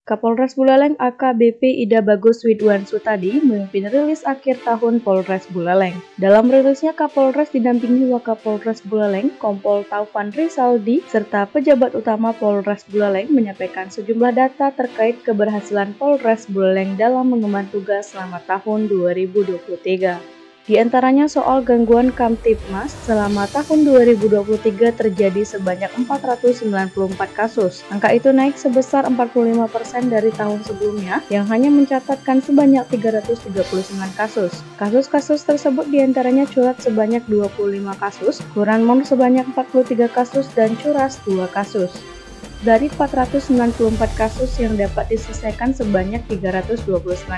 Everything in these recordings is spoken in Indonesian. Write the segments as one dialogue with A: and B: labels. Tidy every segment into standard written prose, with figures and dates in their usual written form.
A: Kapolres Buleleng AKBP Ida Bagus Widwan Sutadi memimpin rilis akhir tahun Polres Buleleng. Dalam rilisnya, Kapolres didampingi Wakapolres Buleleng, Kompol Taufan Rizaldi, serta pejabat utama Polres Buleleng menyampaikan sejumlah data terkait keberhasilan Polres Buleleng dalam mengemban tugas selama tahun 2023. Di antaranya soal gangguan Kamtibmas, selama tahun 2023 terjadi sebanyak 494 kasus. Angka itu naik sebesar 45% dari tahun sebelumnya yang hanya mencatatkan sebanyak 339 kasus. Kasus-kasus tersebut diantaranya curat sebanyak 25 kasus, curanmor sebanyak 43 kasus, dan curas 2 kasus. Dari 494 kasus yang dapat diselesaikan sebanyak 329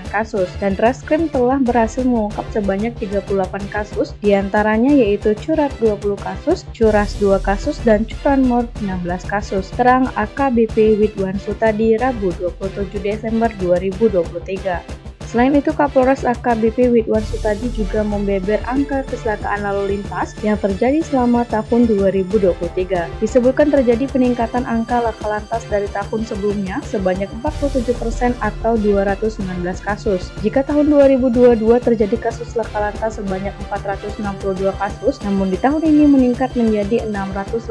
A: kasus, dan Reskrim telah berhasil mengungkap sebanyak 38 kasus, diantaranya yaitu curat 20 kasus, curas 2 kasus, dan curanmor 16 kasus, terang AKBP Widwan Sutadi Rabu 27 Desember 2023. Selain itu, Kapolres AKBP Widwan Sutadi juga membeber angka kecelakaan lalu lintas yang terjadi selama tahun 2023. Disebutkan terjadi peningkatan angka laka lantas dari tahun sebelumnya sebanyak 47% atau 219 kasus. Jika tahun 2022 terjadi kasus laka lantas sebanyak 462 kasus, namun di tahun ini meningkat menjadi 681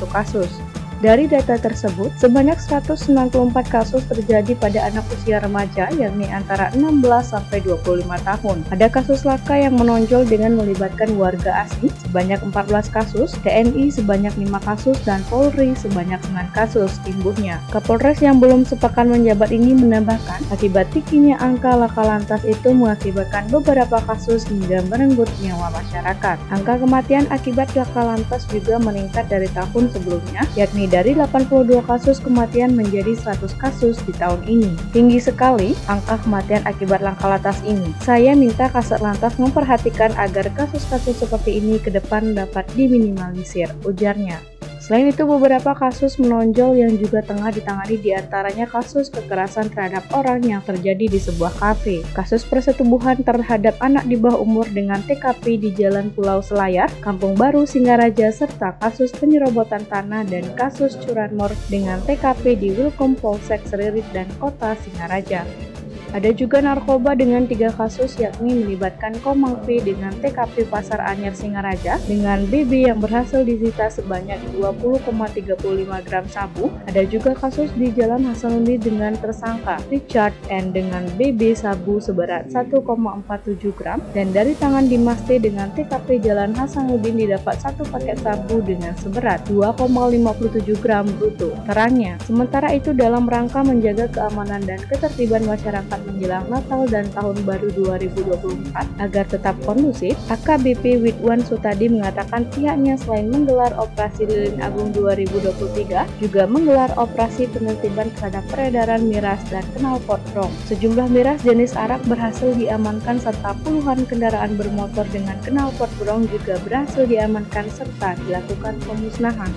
A: kasus. Dari data tersebut, sebanyak 194 kasus terjadi pada anak usia remaja, yakni antara 16 sampai 25 tahun. Ada kasus laka yang menonjol dengan melibatkan warga asing sebanyak 14 kasus, TNI sebanyak 5 kasus, dan Polri sebanyak 9 kasus, timbuhnya. Kapolres yang belum sepekan menjabat ini menambahkan, akibat tingginya angka laka lantas itu mengakibatkan beberapa kasus hingga merenggut nyawa masyarakat. Angka kematian akibat laka lantas juga meningkat dari tahun sebelumnya, yakni dari 82 kasus kematian menjadi 100 kasus di tahun ini. Tinggi sekali angka kematian akibat laka lantas ini. Saya minta Kasat Lantas memperhatikan agar kasus-kasus seperti ini ke depan dapat diminimalisir, ujarnya. Selain itu, beberapa kasus menonjol yang juga tengah ditangani, diantaranya kasus kekerasan terhadap orang yang terjadi di sebuah kafe, kasus persetubuhan terhadap anak di bawah umur dengan TKP di Jalan Pulau Selayar, Kampung Baru, Singaraja, serta kasus penyerobotan tanah dan kasus curanmor dengan TKP di Wilkom Polsek Seririt dan Kota Singaraja. Ada juga narkoba dengan 3 kasus, yakni melibatkan Komang V dengan TKP Pasar Anyar Singaraja dengan BB yang berhasil disita sebanyak 20,35 gram sabu. Ada juga kasus di Jalan Hasanuddin dengan tersangka Richard N dengan BB sabu seberat 1,47 gram, dan dari tangan Dimas T dengan TKP Jalan Hasanuddin didapat 1 paket sabu dengan seberat 2,57 gram bruto, terangnya. Sementara itu, dalam rangka menjaga keamanan dan ketertiban masyarakat menjelang Natal dan Tahun Baru 2024 agar tetap kondusif, AKBP Widwan Sutadi mengatakan pihaknya selain menggelar operasi Lilin Agung 2023 juga menggelar operasi penertiban terhadap peredaran miras dan knalpot brong. Sejumlah miras jenis arak berhasil diamankan serta puluhan kendaraan bermotor dengan knalpot brong juga berhasil diamankan serta dilakukan pemusnahan.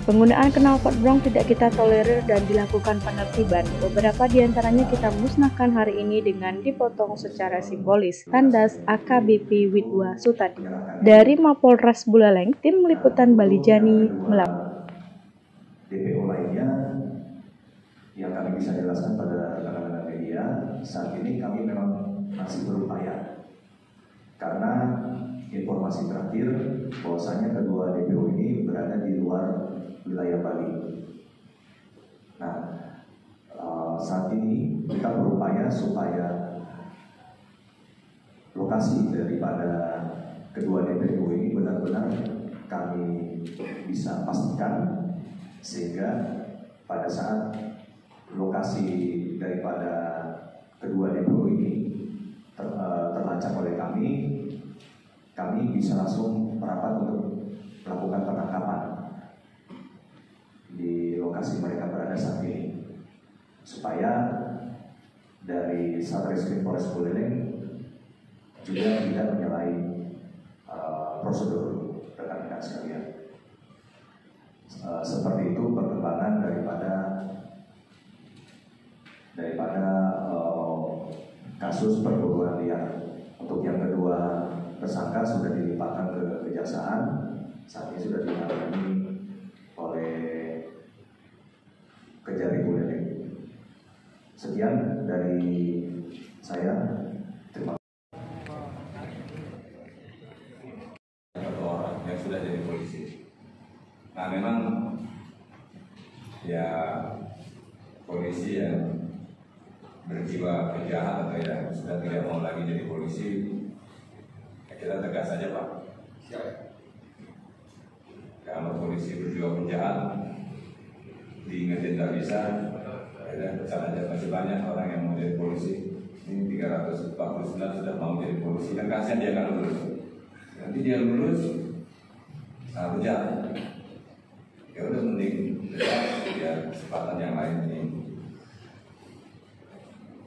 A: Penggunaan knalpot brong tidak kita tolerir dan dilakukan penertiban. Beberapa diantaranya kita musnahkan hari ini dengan dipotong secara simbolis. Tandas AKBP Widwa Sutadi. Dari Mapolres Buleleng, tim liputan Balijani melaporkan.
B: DPO lainnya yang kami bisa jelaskan pada rekan-rekan media, saat ini kami memang masih berupaya. Karena informasi terakhir bahwasanya kedua DPO ini berada di luar wilayah Bali. Nah, saat ini kita berupaya supaya lokasi daripada kedua DPO ini benar-benar kami bisa pastikan, sehingga pada saat lokasi daripada kedua DPO ini terlacak oleh kami bisa langsung merapat untuk melakukan penangkapan di lokasi mereka berada saat ini, supaya dari Satreskrim Polres Buleleng juga tidak menyalahi prosedur rekan-rekan sekalian. Seperti itu perkembangan daripada kasus perburuan liar. Untuk yang kedua tersangka sudah dilimpahkan ke kejaksaan, saat ini sudah ditangani oleh Kejari Buleleng. sekian dari saya. Terima kasih.
C: Satu orang yang sudah jadi polisi. Nah, memang ya polisi yang berjiwa penjahat atau yang sudah tidak mau lagi jadi polisi, ya kita tegas saja Pak. Kalau polisi berjiwa penjahat, diingetin nggak bisa, ya pesan aja. Masih banyak orang yang mau jadi polisi. Ini 349 sudah mau jadi polisi, dan kasihan dia nggak lulus. Nanti dia lulus, kerja. Ya udah mending ya kesempatan yang lain ini.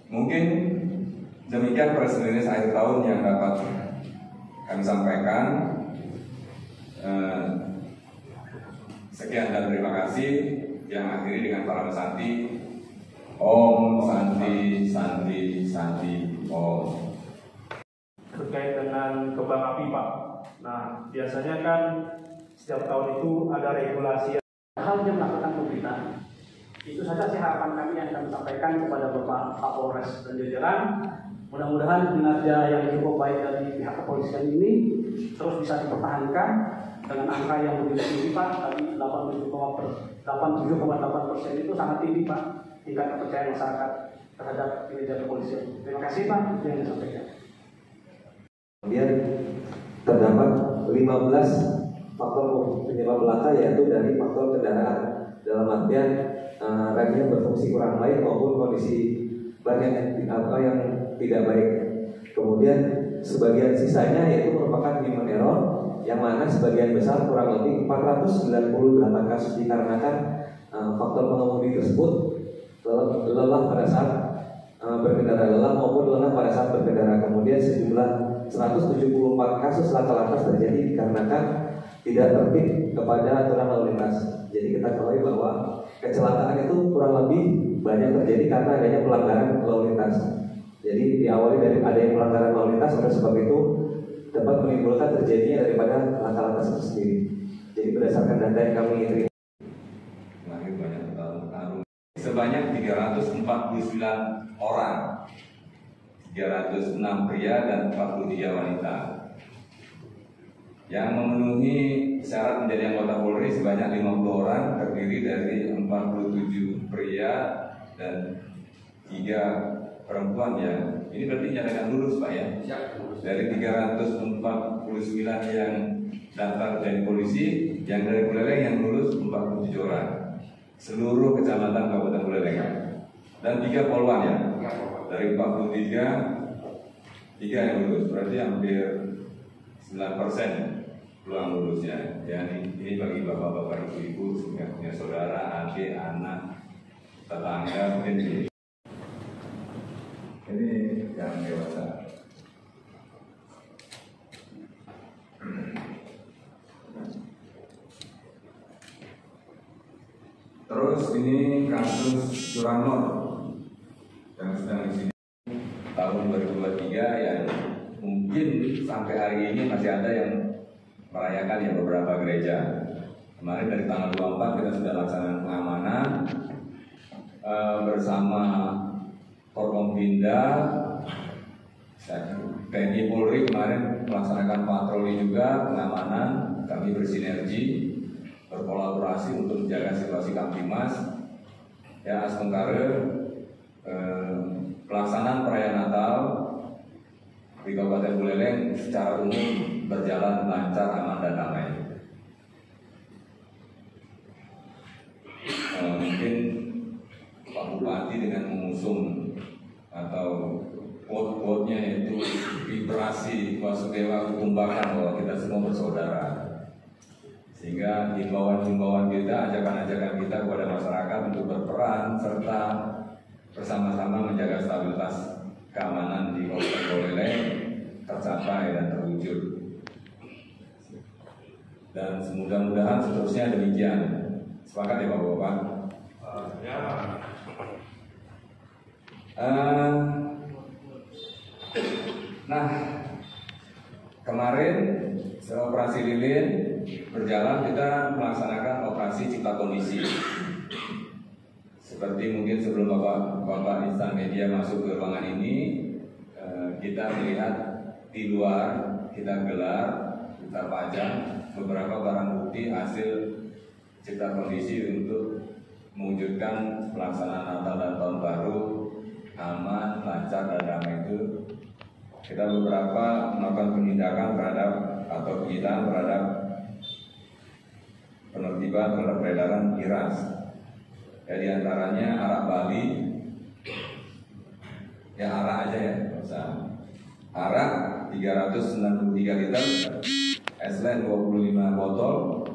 C: Mungkin demikian press release akhir tahun yang dapat kami sampaikan. Sekian dan terima kasih. Yang akhiri dengan para Santi. Om Santi Santi Santi Om.
D: Terkait dengan kembang api Pak. Nah biasanya kan setiap tahun itu ada regulasi hal yang melakukan pemerintah. Itu saja sih harapan kami yang kami sampaikan kepada Bapak Kapolres dan jajaran. Mudah-mudahan kinerja yang cukup baik dari pihak kepolisian ini terus bisa dipertahankan dengan angka yang begitu tinggi Pak. Tadi 87,8% itu sangat tinggi Pak, tingkat kepercayaan masyarakat terhadap kinerja kepolisian. Terima kasih Pak, itu yang disampaikan.
E: Kemudian terdapat 15 faktor penyebab laka, yaitu dari faktor kendaraan, dalam artian remnya berfungsi kurang baik maupun kondisi ban yang tidak baik. Kemudian sebagian sisanya yaitu merupakan human error, yang mana sebagian besar kurang lebih 498 kasus dikarenakan faktor pengemudi tersebut lelah pada saat berkendara, lelah maupun lelah pada saat berkendara. Kemudian sejumlah 174 kasus laka lantas terjadi dikarenakan tidak tertib kepada aturan lalu lintas. Jadi kita ketahui bahwa kecelakaan itu kurang lebih banyak terjadi karena adanya pelanggaran lalu lintas. Jadi diawali dari adanya pelanggaran lalu lintas, oleh sebab itu dapat menimbulkan terjadinya daripada laka lantas itu sendiri. Jadi berdasarkan data yang kami terima,
C: sebanyak 349 orang, 306 pria dan 43 wanita. Yang memenuhi syarat menjadi anggota Polri sebanyak 50 orang, terdiri dari 47 pria dan 3 perempuan. Yang ini berarti nyatakan lulus Pak ya? Dari 349 yang daftar jadi polisi, yang dari Buleleng yang lulus 47 orang. Seluruh kecamatan Kabupaten Buleleng. Dan 3 poluan ya. Dari 43, 3 yang lulus, berarti hampir 9% peluang lulusnya. Ya, ini bagi bapak-bapak, ibu-ibu, punya saudara, adik, anak, tetangga, mungkin ini yang dewasa. Terus ini kasus curanmor yang sedang di sini tahun 2023, yang mungkin sampai hari ini masih ada yang merayakan ya beberapa gereja. Kemarin dari tanggal 24 kita sudah laksanakan pengamanan bersama Forkompinda, TNI Polri kemarin melaksanakan patroli juga pengamanan. Kami bersinergi, berkolaborasi untuk menjaga situasi Kamtimas. Ya, sementara pelaksanaan perayaan Natal di Kabupaten Buleleng secara umum berjalan lancar, aman dan damai. Mungkin Pak Bupati dengan mengusung atau quote-quote-nya itu vibrasi Wasudewa Kukumbakan, bahwa kita semua bersaudara. Sehingga himbauan-himbauan kita, ajakan-ajakan kita kepada masyarakat untuk berperan serta bersama-sama menjaga stabilitas keamanan di Kabupaten Buleleng tercapai dan terwujud. Dan mudah-mudahan seterusnya demikian. Sepakat ya Bapak-Bapak? Nah, kemarin operasi lilin berjalan, kita melaksanakan operasi cipta kondisi. seperti mungkin sebelum Bapak insan media masuk ke ruangan ini, kita melihat di luar, kita gelar, kita pajang beberapa barang bukti hasil cipta kondisi untuk mewujudkan pelaksanaan Natal dan Tahun Baru aman, lancar, dan damai itu. Kita beberapa melakukan penindakan terhadap atau penyitaan terhadap penertiban terhadap peredaran miras. Ya, di antaranya arak Bali, ya arak aja ya, arak 393 liter, Eslen 25 botol,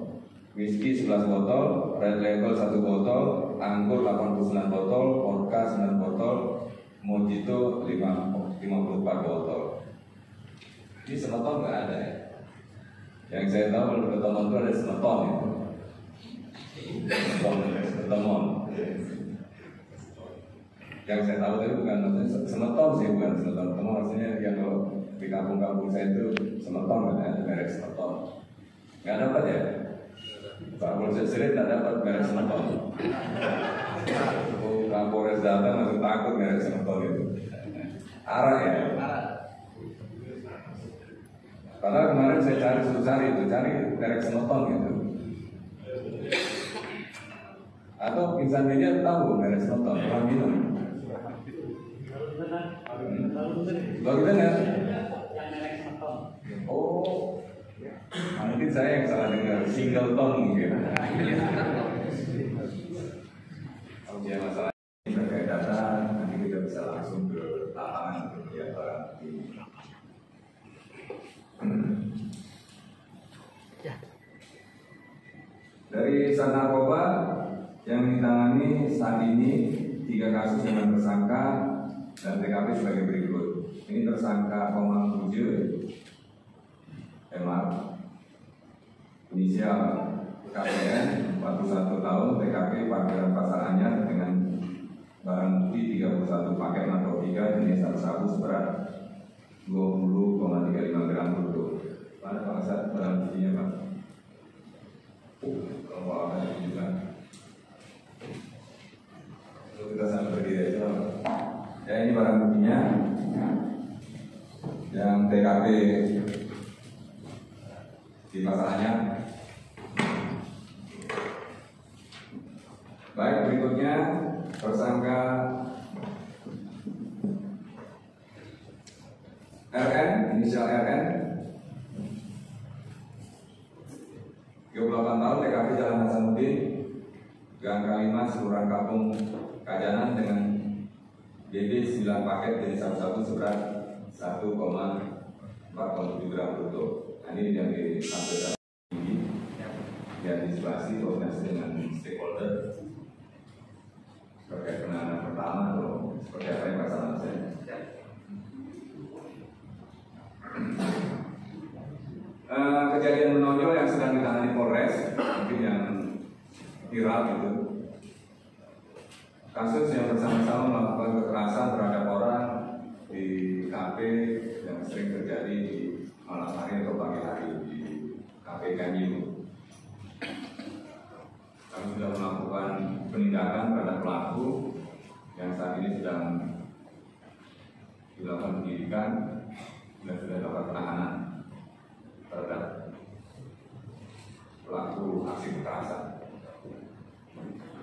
C: whisky 11 botol, Red Label 1 botol, anggur 89 botol, vodka 9 botol, mojito 54 botol. Ini semeton nggak ada ya? Yang saya tahu kalau pertemuan itu ada semeton itu. Semeton. Yang saya tahu itu bukan maksudnya semeton sih, bukan semeton. Kamu maksudnya yang kalau di kampung-kampung saya itu semeton kan ada merek semeton. Nggak dapat ya? Pak Polsek Sering nggak dapat merek semeton. Oh, Kapolres datang langsung takut merek semeton itu. Arak ya? Padahal kemarin saya cari merek semeton gitu. Atau insan media tahu merek semeton, orang minum. Baru dengar?
D: Yang merek semeton.
C: Oh, mungkin saya yang salah dengar, Singleton mungkin. Ya, masalah ini terkait data, nanti kita bisa langsung ke lapangan untuk melihat barang bukti. Dari Sat Narkoba yang ditangani saat ini 3 kasus dengan tersangka dan TKP sebagai berikut. Ini tersangka Komang Puja MR, inisial KPN 41 tahun, TKP parkiran Pasar Anyar dengan barang bukti 31 paket narkotika jenis sabu seberat 20,35 gram brutto. Mana Pak Sat barang buktinya Pak? Kalau ada juga. Lalu kita sampai berdiri aja Pak. Ya, ini barang buktinya yang TKP di Pasar Anyar. Baik, berikutnya tersangka RN, inisial RN, 38 tahun, TKP Jalan Hasanuddin, Gang Kalimas, Kelurahan Kampung Kajanan dengan BB 9 paket jenis sabu-sabu seberat 1,47 gram brutto. Nah, ini yang disampaikan tinggi, yang diantisipasi koordinasi dengan stakeholder terkait penanganan pertama atau seperti apa yang pasangan saya. Kejadian menonjol yang sedang ditangani Polres, mungkin yang viral itu, kasus yang bersama-sama melakukan kekerasan terhadap orang di kafe yang sering terjadi di malam hari atau pagi hari di kafe Kanyu. Kami sudah melakukan penindakan terhadap pelaku yang saat ini sedang dilakukan penyidikan dan sudah dilakukan penahanan terhadap pelaku aksi kekerasan.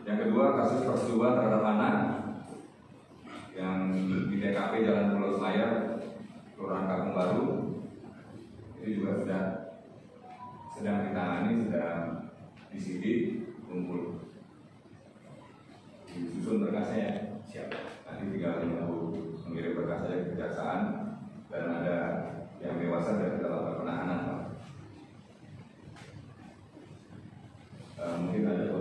C: Yang kedua, kasus persetubuhan terhadap anak yang di TKP Jalan Pulau Selayar, Kelurahan Kampung Baru, itu juga sedang ditangani, sedang disidik, kumpul. Disusun berkasnya ya, siap. Nanti tinggal menunggu mengirim berkas saja ke kejaksaan dan ada yang dewasa dan kita lakukan penahanan. Mungkin ada